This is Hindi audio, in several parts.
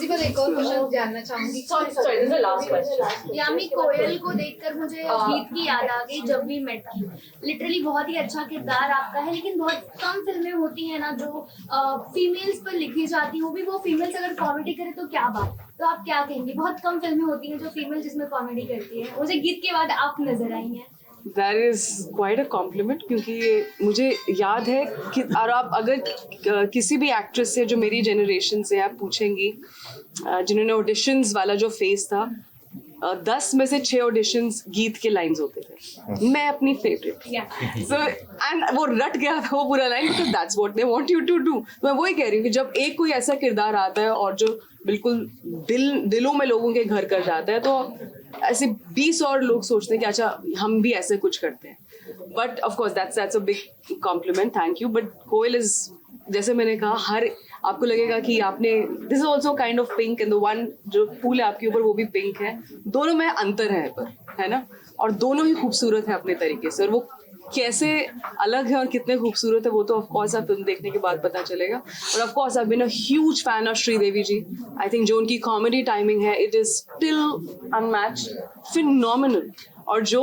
पर एक और क्वेश्चन जानना चाहूंगी। Sorry this is last question. Yami Koyal को देखकर मुझे गीत की याद आ गई, जब वी मेट की। लिटरली बहुत ही अच्छा किरदार आपका है, लेकिन बहुत कम फिल्में होती हैं ना जो फीमेल्स पर लिखी जाती हो, भी वो फीमेल्स अगर कॉमेडी करे तो क्या बात। तो आप क्या कहेंगे? बहुत कम फिल्में होती हैं जो फीमेल जिसमें कॉमेडी करती है, मुझे गीत के बाद आप नजर आई हैं। That is quite a compliment, क्योंकि मुझे याद है कि और आप अगर किसी भी एक्ट्रेस से जो मेरी जनरेशन से आप पूछेंगी जिन्होंने ऑडिशंस वाला जो फेस था, 10 में से 6 ऑडिशंस गीत के लाइंस होते थे। मैं अपनी फेवरेट सो एंड वो रट गया था वो पूरा लाइन, तो that's what they want you to do. मैं वही कह रही हूँ कि जब एक कोई ऐसा किरदार आता है और जो बिल्कुल दिलों में लोगों के घर कर जाता है, तो ऐसे 20 और लोग सोचते हैं कि अच्छा हम भी ऐसे कुछ करते हैं। But of course that's a big compliment, thank you. But Koyal is, जैसे मैंने कहा, हर आपको लगेगा कि आपने this is also kind of pink and the one जो फूल है आपके ऊपर वो भी पिंक है। दोनों में अंतर है पर, है ना, और दोनों ही खूबसूरत है अपने तरीके से। और वो कैसे अलग है और कितने खूबसूरत है वो तो ऑफ कोर्स आप फिल्म देखने के बाद पता चलेगा। और of course I been a huge fan of Sridevi ji. I think जो उनकी कॉमेडी टाइमिंग है it is still unmatched, phenomenal. और जो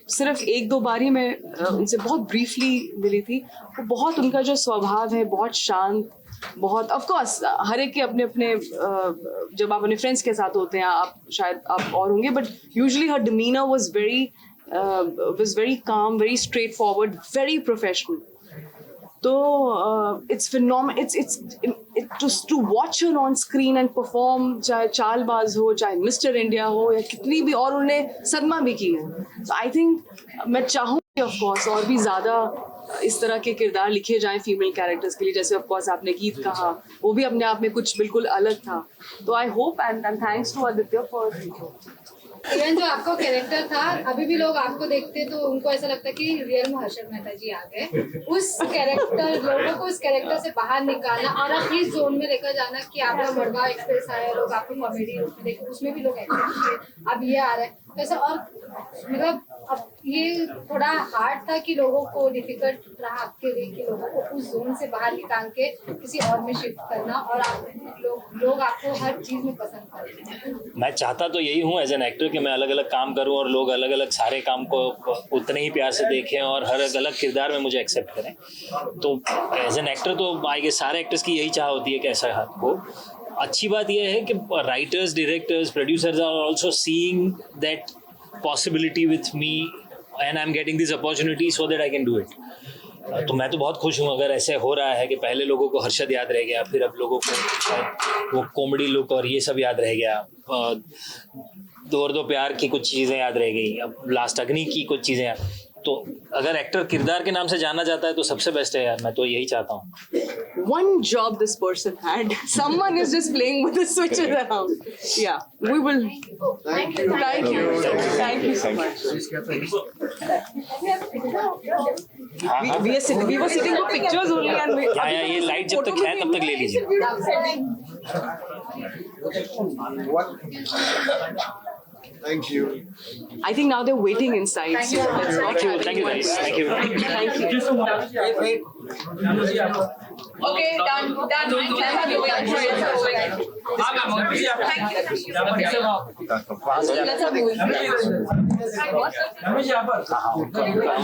सिर्फ 1-2 बार ही मैं उनसे बहुत ब्रीफली मिली थी, वो बहुत उनका जो स्वभाव है बहुत शांत, बहुत ऑफ कोर्स हर एक के अपने अपने जब आप अपने फ्रेंड्स के साथ होते हैं आप शायद आप और होंगे, but usually her demeanour was very calm, very straightforward, very professional. So it's phenomenal. It's just to watch her on screen and perform, चाहे चालबाज हो, चाहे मिस्टर इंडिया हो, या कितनी भी, और उन्हें सदमा भी की है। So I think मैं चाहूँगी ऑफ कोर्स और भी ज़्यादा इस तरह के किरदार लिखे जाएं फीमेल कैरेक्टर्स के लिए। जैसे ऑफ कोर्स आपने गीत कहा, वो भी अपने आप में कुछ बिल्कुल अलग था। तो I hope and thanks to Aditya for even जो आपका कैरेक्टर था, अभी भी लोग आपको देखते तो उनको ऐसा लगता है कि रियल में हर्षद मेहता जी आ गए। उस कैरेक्टर, लोगों को उस कैरेक्टर से बाहर निकालना और आप इस जोन में लेकर जाना कि आपका मड़गांव एक्सप्रेस आया, लोग आपको कॉमेडी रूप में देखे, उसमें भी लोग एक्सेप्ट किए, अब ये आ रहा है तो ऐसा। और मतलब अब ये थोड़ा हार्ड था कि लोगों को डिफिकल्ट रहा आपके लिए कि लोगों को उस जोन से बाहर निकाल के किसी और में शिफ्ट करना, और लोग आपको हर चीज में पसंद करते हैं। मैं चाहता तो यही हूँ एज एन एक्टर कि मैं अलग अलग काम करूँ और लोग अलग अलग सारे काम को उतने ही प्यार से देखें और हर अलग किरदार में मुझे एक्सेप्ट करें। तो एज एन एक्टर तो आई गेस सारे एक्टर्स की यही चाह होती है कि ऐसा हो। अच्छी बात यह है कि writers, directors, producers are also seeing that possibility with me and I am getting this opportunity so that I can do it. तो मैं तो बहुत खुश हूँ अगर ऐसे हो रहा है कि पहले लोगों को हर्षद याद रह गया, फिर अब लोगों को वो कॉमेडी लुक और ये सब याद रह गया, दो प्यार की कुछ चीज़ें याद रह गई, अब लास्ट अग्नि की कुछ चीज़ें याद। तो अगर एक्टर किरदार के नाम से जाना जाता है तो सबसे बेस्ट है यार, मैं तो यही चाहता हूँ। One job this person had. Someone is just playing with the switches around. Yeah, we will. Thank you. Thank you so much. We were sitting for pictures only and we. हाँ यार, ये लाइट जब तक है तब तक ले लीजिए। Thank you. I think now they're waiting inside. Thank you. Thank you guys. Thank you. Thank you. Okay, done. Thank you.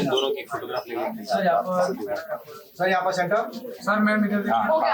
दोनों की फोटोग्राफ लेंगे। सर यहाँ पर सेंटर। सर मैं इधर। हो गया।